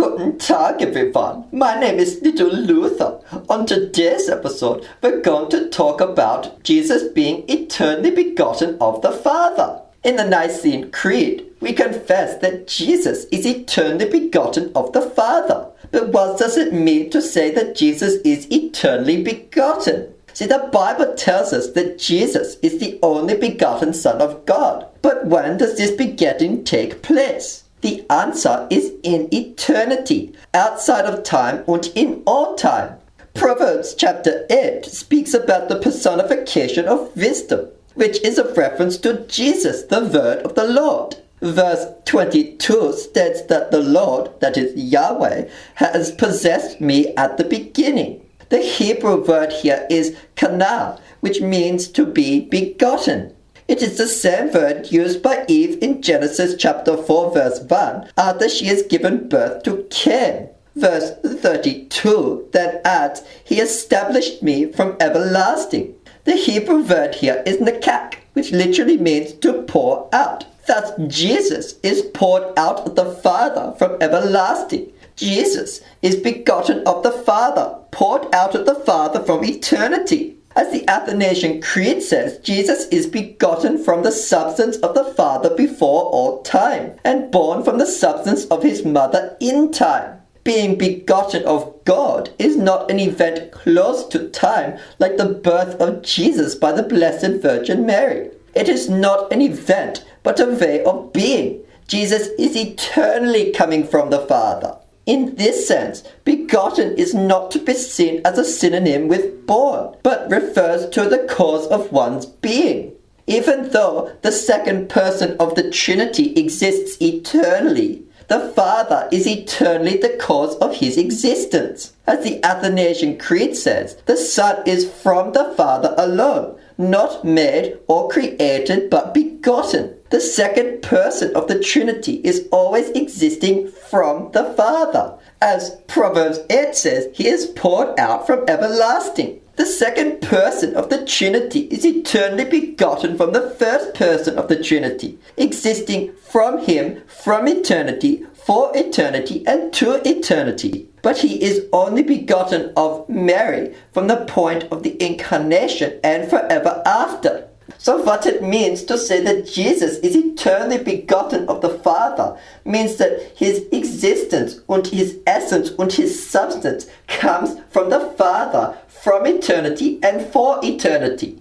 Guten Tag everyone, my name is Little Luther. On today's episode, we're going to talk about Jesus being eternally begotten of the Father. In the Nicene Creed, we confess that Jesus is eternally begotten of the Father. But what does it mean to say that Jesus is eternally begotten? See, the Bible tells us that Jesus is the only begotten Son of God. But when does this begetting take place? The answer is in eternity, outside of time and in all time. Proverbs chapter 8 speaks about the personification of wisdom, which is a reference to Jesus, the word of the Lord. Verse 22 states that the Lord, that is Yahweh, has possessed me at the beginning. The Hebrew word here is kana, which means to be begotten. It is the same word used by Eve in Genesis chapter 4 verse 1 after she has given birth to Cain. Verse 32 then adds, He established me from everlasting. The Hebrew word here is nakak, which literally means to pour out. Thus Jesus is poured out of the Father from everlasting. Jesus is begotten of the Father, poured out of the Father from eternity. As the Athanasian Creed says, Jesus is begotten from the substance of the Father before all time, and born from the substance of his mother in time. Being begotten of God is not an event close to time like the birth of Jesus by the Blessed Virgin Mary. It is not an event, but a way of being. Jesus is eternally coming from the Father. In this sense, begotten is not to be seen as a synonym with born, but refers to the cause of one's being. Even though the second person of the Trinity exists eternally, the Father is eternally the cause of his existence. As the Athanasian Creed says, the Son is from the Father alone, not made or created but begotten. The second person of the Trinity is always existing from the Father. As Proverbs 8 says, He is poured out from everlasting. The second person of the Trinity is eternally begotten from the first person of the Trinity, existing from Him from eternity, for eternity, and to eternity. But He is only begotten of Mary from the point of the Incarnation and forever after. So what it means to say that Jesus is eternally begotten of the Father means that His existence and His essence and His substance comes from the Father from eternity and for eternity.